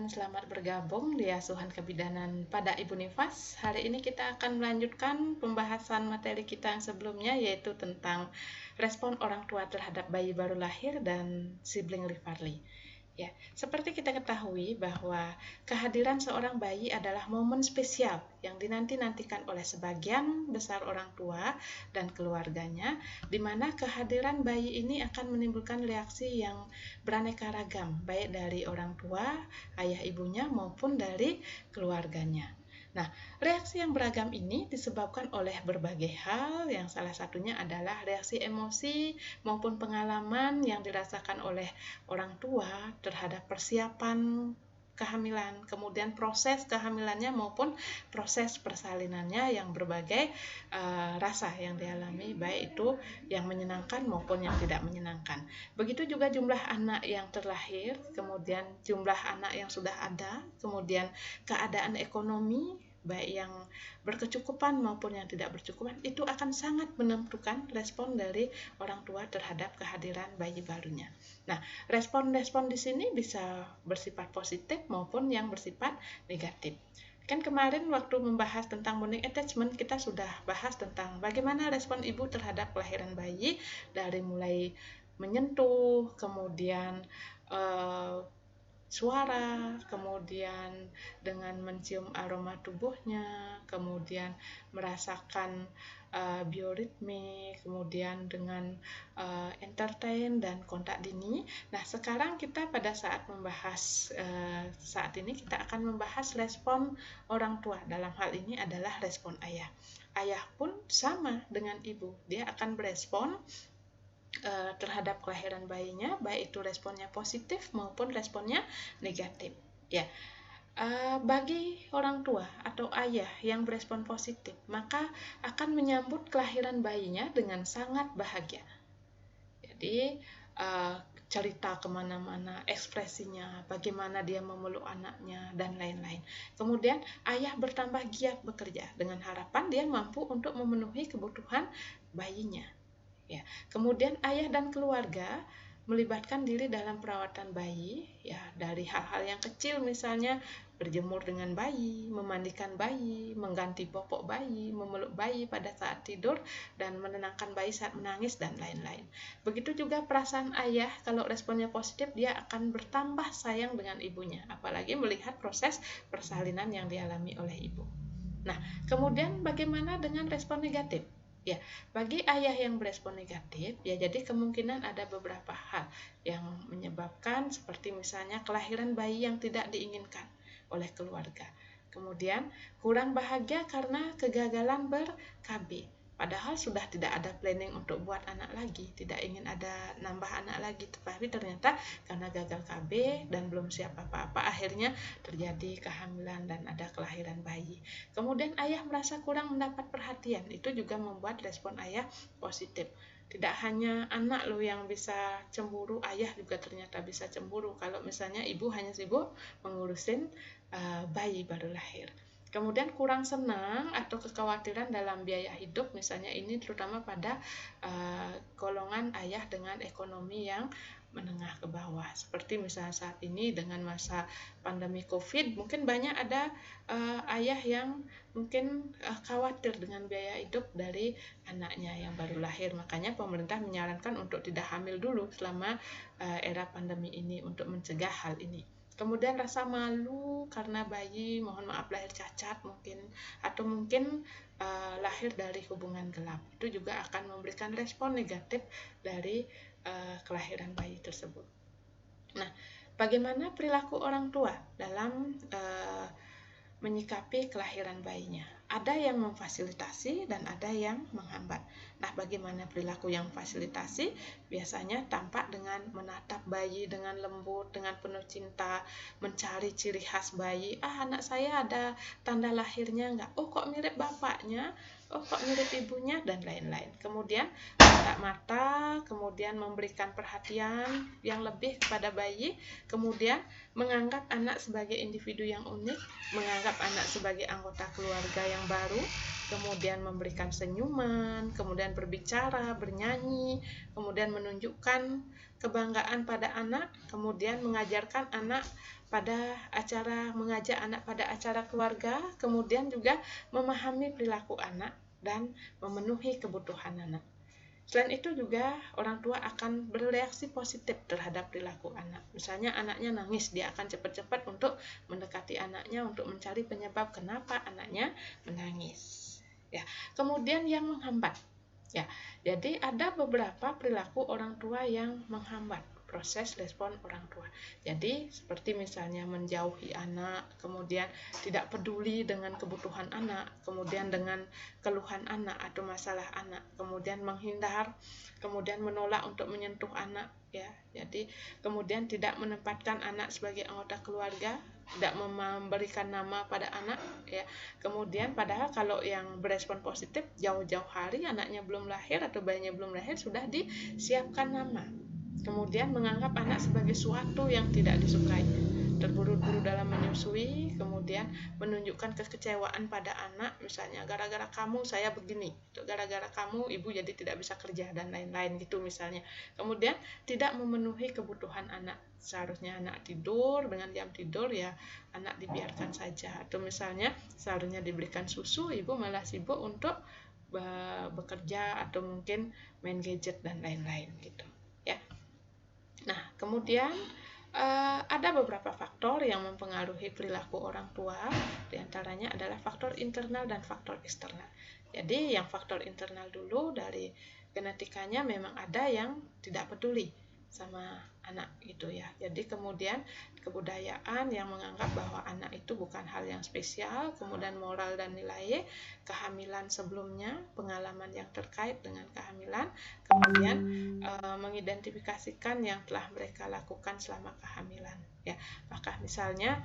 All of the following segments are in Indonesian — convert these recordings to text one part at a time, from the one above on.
selamat bergabung di Asuhan Kebidanan pada Ibu Nifas. Hari ini kita akan melanjutkan pembahasan materi kita yang sebelumnya, yaitu tentang respon orang tua terhadap bayi baru lahir dan sibling rivalry. Ya, seperti kita ketahui bahwa kehadiran seorang bayi adalah momen spesial yang dinanti-nantikan oleh sebagian besar orang tua dan keluarganya, di mana kehadiran bayi ini akan menimbulkan reaksi yang beraneka ragam, baik dari orang tua, ayah ibunya, maupun dari keluarganya. Nah, reaksi yang beragam ini disebabkan oleh berbagai hal, yang salah satunya adalah reaksi emosi maupun pengalaman yang dirasakan oleh orang tua terhadap persiapan kehamilan, kemudian proses kehamilannya maupun proses persalinannya yang berbagai rasa yang dialami, baik itu yang menyenangkan maupun yang tidak menyenangkan. Begitu juga jumlah anak yang terlahir, kemudian jumlah anak yang sudah ada, kemudian keadaan ekonomi, baik yang berkecukupan maupun yang tidak berkecukupan, itu akan sangat menentukan respon dari orang tua terhadap kehadiran bayi barunya. Nah, respon-respon di sini bisa bersifat positif maupun yang bersifat negatif. Kan kemarin waktu membahas tentang bonding attachment, kita sudah bahas tentang bagaimana respon ibu terhadap kelahiran bayi, dari mulai menyentuh, kemudian suara, kemudian dengan mencium aroma tubuhnya, kemudian merasakan bioritmik, kemudian dengan entertain dan kontak dini. Nah, sekarang kita pada saat membahas saat ini kita akan membahas respon orang tua. Dalam hal ini adalah respon ayah. Ayah pun sama dengan ibu, dia akan berespon terhadap kelahiran bayinya, baik itu responnya positif maupun responnya negatif. Ya, bagi orang tua atau ayah yang berespon positif, maka akan menyambut kelahiran bayinya dengan sangat bahagia. Jadi cerita kemana-mana, ekspresinya, bagaimana dia memeluk anaknya, dan lain-lain. Kemudian ayah bertambah giat bekerja dengan harapan dia mampu untuk memenuhi kebutuhan bayinya. Ya, kemudian ayah dan keluarga melibatkan diri dalam perawatan bayi, ya, dari hal-hal yang kecil, misalnya berjemur dengan bayi, memandikan bayi, mengganti popok bayi, memeluk bayi pada saat tidur, dan menenangkan bayi saat menangis, dan lain-lain. Begitu juga perasaan ayah, kalau responnya positif, dia akan bertambah sayang dengan ibunya, apalagi melihat proses persalinan yang dialami oleh ibu. Nah, kemudian bagaimana dengan respon negatif? Ya, bagi ayah yang berespon negatif, ya, jadi kemungkinan ada beberapa hal yang menyebabkan, seperti misalnya kelahiran bayi yang tidak diinginkan oleh keluarga. Kemudian kurang bahagia karena kegagalan ber-KB. Padahal sudah tidak ada planning untuk buat anak lagi, tidak ingin ada nambah anak lagi, tetapi ternyata karena gagal KB dan belum siap apa-apa, akhirnya terjadi kehamilan dan ada kelahiran bayi. Kemudian ayah merasa kurang mendapat perhatian, itu juga membuat respon ayah positif. Tidak hanya anak loh yang bisa cemburu, ayah juga ternyata bisa cemburu kalau misalnya ibu hanya sibuk mengurusin bayi baru lahir. Kemudian kurang senang atau kekhawatiran dalam biaya hidup, misalnya ini terutama pada golongan ayah dengan ekonomi yang menengah ke bawah. Seperti misalnya saat ini dengan masa pandemi COVID, mungkin banyak ada ayah yang mungkin khawatir dengan biaya hidup dari anaknya yang baru lahir. Makanya pemerintah menyarankan untuk tidak hamil dulu selama era pandemi ini untuk mencegah hal ini. Kemudian rasa malu karena bayi, mohon maaf, lahir cacat mungkin, atau mungkin lahir dari hubungan gelap. Itu juga akan memberikan respon negatif dari kelahiran bayi tersebut. Nah, bagaimana perilaku orang tua dalam menyikapi kelahiran bayinya? Ada yang memfasilitasi dan ada yang menghambat. Nah, bagaimana perilaku yang fasilitasi? Biasanya tampak dengan menatap bayi dengan lembut, dengan penuh cinta, mencari ciri khas bayi. Anak saya ada tanda lahirnya enggak? Oh, kok mirip bapaknya? Oh, kok mirip ibunya? Dan lain-lain. Kemudian mata, kemudian memberikan perhatian yang lebih kepada bayi, kemudian menganggap anak sebagai individu yang unik, menganggap anak sebagai anggota keluarga yang yang baru, kemudian memberikan senyuman, kemudian berbicara, bernyanyi, kemudian menunjukkan kebanggaan pada anak, kemudian mengajarkan anak mengajak anak pada acara keluarga, kemudian juga memahami perilaku anak dan memenuhi kebutuhan anak. Selain itu juga orang tua akan bereaksi positif terhadap perilaku anak. Misalnya anaknya nangis, dia akan cepat-cepat untuk mendekati anaknya untuk mencari penyebab kenapa anaknya menangis. Ya, kemudian yang menghambat. Ya, jadi ada beberapa perilaku orang tua yang menghambat proses respon orang tua. Jadi seperti misalnya menjauhi anak, kemudian tidak peduli dengan kebutuhan anak, kemudian dengan keluhan anak atau masalah anak, kemudian menghindar, kemudian menolak untuk menyentuh anak, ya. Jadi kemudian tidak menempatkan anak sebagai anggota keluarga, tidak memberikan nama pada anak, ya. Kemudian padahal kalau yang berespon positif jauh-jauh hari anaknya belum lahir atau bayinya belum lahir sudah disiapkan nama. Kemudian menganggap anak sebagai suatu yang tidak disukai, terburu-buru dalam menyusui, kemudian menunjukkan kekecewaan pada anak, misalnya gara-gara kamu saya begini, gara-gara kamu ibu jadi tidak bisa kerja dan lain-lain gitu misalnya. Kemudian tidak memenuhi kebutuhan anak, seharusnya anak tidur dengan jam tidur, ya anak dibiarkan saja, atau misalnya seharusnya diberikan susu, ibu malah sibuk untuk bekerja atau mungkin main gadget dan lain-lain gitu, ya. Nah, kemudian ada beberapa faktor yang mempengaruhi perilaku orang tua, diantaranya adalah faktor internal dan faktor eksternal. Jadi yang faktor internal dulu, dari genetikanya memang ada yang tidak peduli sama anak gitu ya. Jadi kemudian kebudayaan yang menganggap bahwa anak itu bukan hal yang spesial, kemudian moral dan nilai, kehamilan sebelumnya, pengalaman yang terkait dengan kehamilan, kemudian mengidentifikasikan yang telah mereka lakukan selama kehamilan, ya. Maka misalnya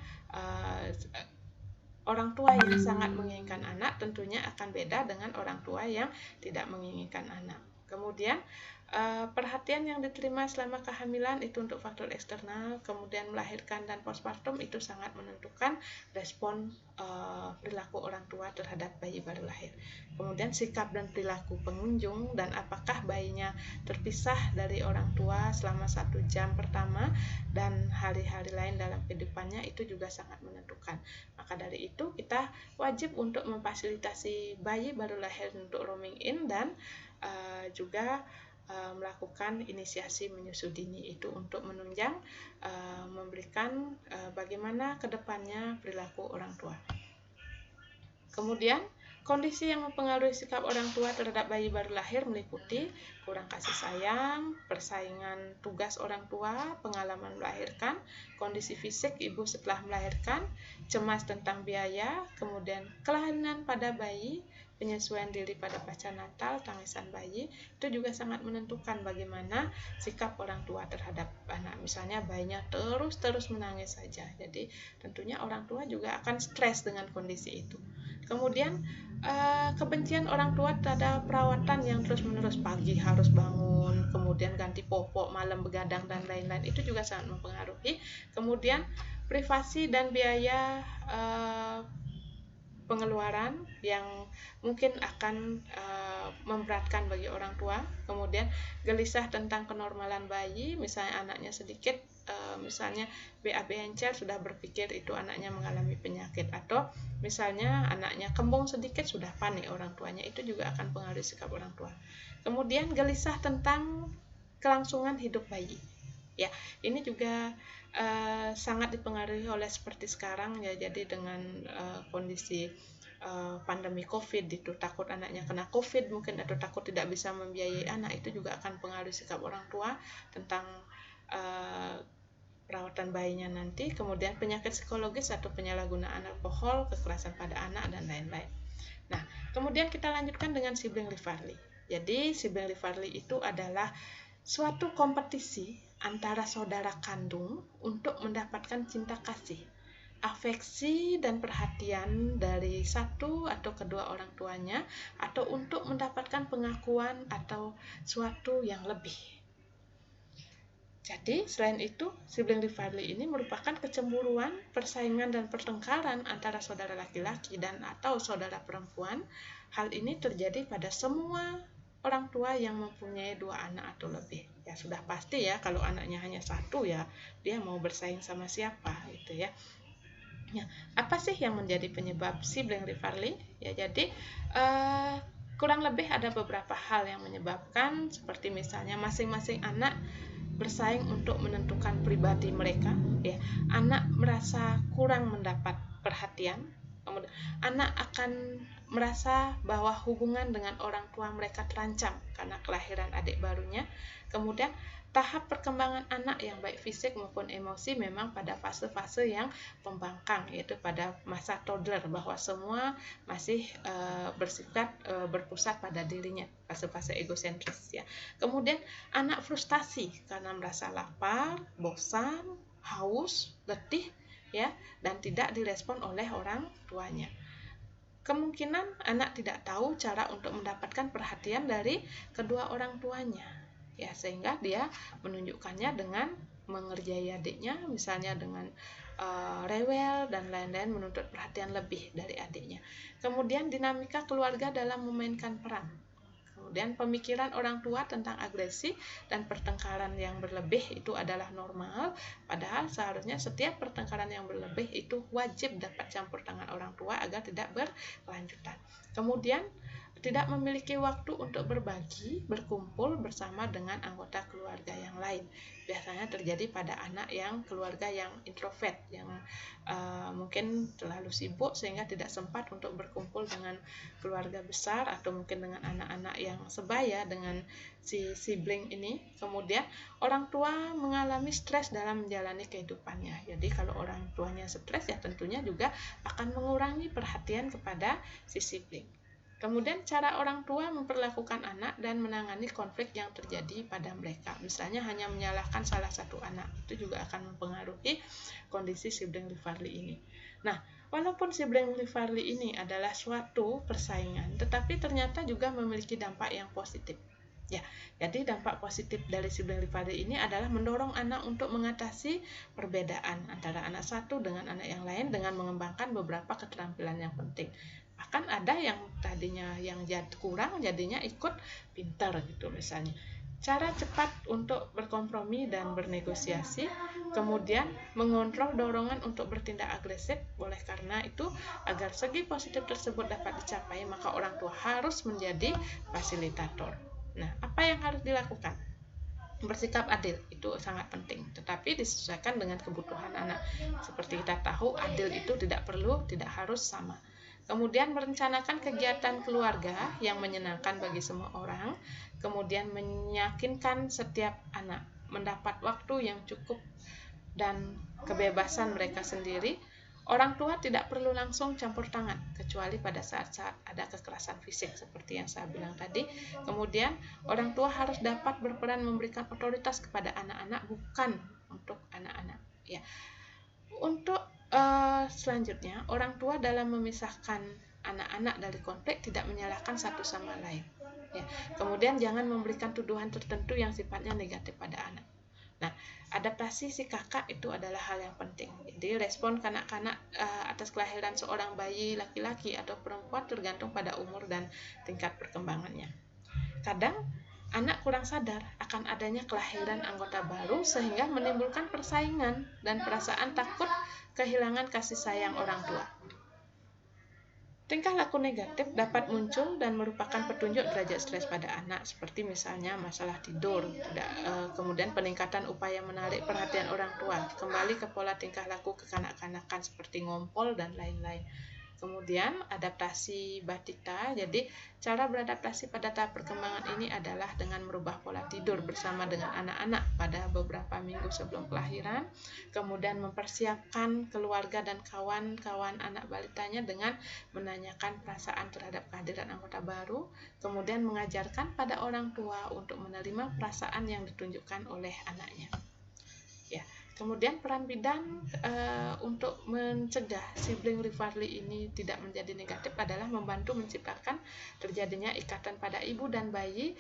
orang tua yang sangat menginginkan anak tentunya akan beda dengan orang tua yang tidak menginginkan anak. Kemudian perhatian yang diterima selama kehamilan itu untuk faktor eksternal, kemudian melahirkan dan postpartum itu sangat menentukan respon perilaku orang tua terhadap bayi baru lahir. Kemudian sikap dan perilaku pengunjung dan apakah bayinya terpisah dari orang tua selama 1 jam pertama dan hari-hari lain dalam kehidupannya itu juga sangat menentukan. Maka dari itu kita wajib untuk memfasilitasi bayi baru lahir untuk roaming in dan juga melakukan inisiasi menyusu dini itu untuk menunjang memberikan bagaimana kedepannya perilaku orang tua. Kemudian kondisi yang mempengaruhi sikap orang tua terhadap bayi baru lahir meliputi kurang kasih sayang, persaingan tugas orang tua, pengalaman melahirkan, kondisi fisik ibu setelah melahirkan, cemas tentang biaya, kemudian kelainan pada bayi, penyesuaian diri pada pasca natal, tangisan bayi, itu juga sangat menentukan bagaimana sikap orang tua terhadap anak. Misalnya bayinya terus menangis saja, jadi tentunya orang tua juga akan stres dengan kondisi itu. Kemudian kebencian orang tua terhadap perawatan yang terus-menerus, pagi harus bangun, kemudian ganti popok, malam begadang dan lain-lain, itu juga sangat mempengaruhi. Kemudian privasi dan biaya pengeluaran yang mungkin akan memberatkan bagi orang tua. Kemudian gelisah tentang kenormalan bayi, misalnya anaknya sedikit, misalnya BAB encer, sudah berpikir itu anaknya mengalami penyakit, atau misalnya anaknya kembung sedikit sudah panik orang tuanya, itu juga akan pengaruhi sikap orang tua. Kemudian gelisah tentang kelangsungan hidup bayi, ya ini juga sangat dipengaruhi oleh seperti sekarang, ya. Jadi dengan kondisi pandemi COVID itu, takut anaknya kena COVID mungkin, atau takut tidak bisa membiayai anak, itu juga akan pengaruhi sikap orang tua tentang perawatan bayinya nanti. Kemudian penyakit psikologis atau penyalahgunaan alkohol, kekerasan pada anak dan lain-lain. Nah, kemudian kita lanjutkan dengan sibling rivalry. Jadi sibling rivalry itu adalah suatu kompetisi antara saudara kandung untuk mendapatkan cinta kasih, afeksi dan perhatian dari satu atau kedua orang tuanya, atau untuk mendapatkan pengakuan atau suatu yang lebih. Jadi, selain itu, sibling rivalry ini merupakan kecemburuan, persaingan, dan pertengkaran antara saudara laki-laki dan atau saudara perempuan. Hal ini terjadi pada semua orang tua yang mempunyai 2 anak atau lebih. Ya sudah pasti ya, kalau anaknya hanya 1 ya, dia mau bersaing sama siapa gitu ya. Ya, apa sih yang menjadi penyebab sibling rivalry? Ya, jadi kurang lebih ada beberapa hal yang menyebabkan, seperti misalnya masing-masing anak bersaing untuk menentukan pribadi mereka, ya. Anak merasa kurang mendapat perhatian, kemudian anak akan merasa bahwa hubungan dengan orang tua mereka terancam karena kelahiran adik barunya. Kemudian tahap perkembangan anak yang baik fisik maupun emosi memang pada fase-fase yang pembangkang, yaitu pada masa toddler, bahwa semua masih bersifat berpusat pada dirinya, fase-fase egosentris ya. Kemudian anak frustasi karena merasa lapar, bosan, haus, letih ya, dan tidak direspon oleh orang tuanya. Kemungkinan anak tidak tahu cara untuk mendapatkan perhatian dari kedua orang tuanya, ya, sehingga dia menunjukkannya dengan mengerjai adiknya, misalnya dengan rewel dan lain-lain, menuntut perhatian lebih dari adiknya. Kemudian dinamika keluarga dalam memainkan peran. Kemudian pemikiran orang tua tentang agresi dan pertengkaran yang berlebih itu adalah normal, padahal seharusnya setiap pertengkaran yang berlebih itu wajib dapat campur tangan orang tua agar tidak berkelanjutan. Kemudian tidak memiliki waktu untuk berbagi, berkumpul bersama dengan anggota keluarga yang lain. Biasanya terjadi pada anak yang keluarga yang introvert, yang mungkin terlalu sibuk sehingga tidak sempat untuk berkumpul dengan keluarga besar atau mungkin dengan anak-anak yang sebaya dengan si sibling ini. Kemudian orang tua mengalami stres dalam menjalani kehidupannya. Jadi kalau orang tuanya stres ya tentunya juga akan mengurangi perhatian kepada si sibling. Kemudian cara orang tua memperlakukan anak dan menangani konflik yang terjadi pada mereka. Misalnya hanya menyalahkan salah satu anak, itu juga akan mempengaruhi kondisi sibling rivalry ini. Nah, walaupun sibling rivalry ini adalah suatu persaingan, tetapi ternyata juga memiliki dampak yang positif. Ya, jadi dampak positif dari sibling rivalry ini adalah mendorong anak untuk mengatasi perbedaan antara anak satu dengan anak yang lain dengan mengembangkan beberapa keterampilan yang penting. Bahkan ada yang tadinya yang kurang jadinya ikut pintar gitu misalnya. Cara cepat untuk berkompromi dan bernegosiasi, kemudian mengontrol dorongan untuk bertindak agresif. Oleh karena itu, agar segi positif tersebut dapat dicapai, maka orang tua harus menjadi fasilitator. Nah, apa yang harus dilakukan? Bersikap adil itu sangat penting, tetapi disesuaikan dengan kebutuhan anak. Seperti kita tahu, adil itu tidak harus sama. Kemudian merencanakan kegiatan keluarga yang menyenangkan bagi semua orang. Kemudian meyakinkan setiap anak mendapat waktu yang cukup dan kebebasan mereka sendiri. Orang tua tidak perlu langsung campur tangan, kecuali pada saat-saat ada kekerasan fisik seperti yang saya bilang tadi. Kemudian orang tua harus dapat berperan memberikan otoritas kepada anak-anak, bukan untuk anak-anak. Ya. Untuk selanjutnya, orang tua dalam memisahkan anak-anak dari konflik tidak menyalahkan satu sama lain. Ya. Kemudian jangan memberikan tuduhan tertentu yang sifatnya negatif pada anak. Nah, adaptasi si kakak itu adalah hal yang penting. Jadi respon kanak-kanak atas kelahiran seorang bayi laki-laki atau perempuan tergantung pada umur dan tingkat perkembangannya. Kadang anak kurang sadar akan adanya kelahiran anggota baru sehingga menimbulkan persaingan dan perasaan takut kehilangan kasih sayang orang tua. Tingkah laku negatif dapat muncul dan merupakan petunjuk derajat stres pada anak, seperti misalnya masalah tidur, kemudian peningkatan upaya menarik perhatian orang tua, kembali ke pola tingkah laku kekanak-kanakan seperti ngompol dan lain-lain. Kemudian adaptasi batita, jadi cara beradaptasi pada tahap perkembangan ini adalah dengan merubah pola tidur bersama dengan anak-anak pada beberapa minggu sebelum kelahiran, kemudian mempersiapkan keluarga dan kawan-kawan anak balitanya dengan menanyakan perasaan terhadap kehadiran anggota baru, kemudian mengajarkan pada orang tua untuk menerima perasaan yang ditunjukkan oleh anaknya. Ya, Kemudian peran bidan untuk mencegah sibling rivalry ini tidak menjadi negatif adalah membantu menciptakan terjadinya ikatan pada ibu dan bayi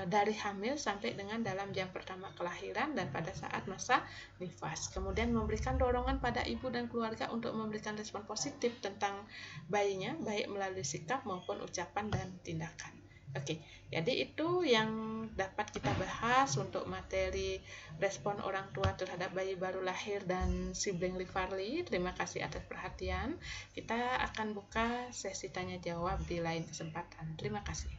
dari hamil sampai dengan dalam jam pertama kelahiran dan pada saat masa nifas. Kemudian memberikan dorongan pada ibu dan keluarga untuk memberikan respon positif tentang bayinya, baik melalui sikap maupun ucapan dan tindakan. Oke, jadi itu yang dapat kita bahas untuk materi respon orang tua terhadap bayi baru lahir dan sibling rivalry. Terima kasih atas perhatian. Kita akan buka sesi tanya jawab di lain kesempatan. Terima kasih.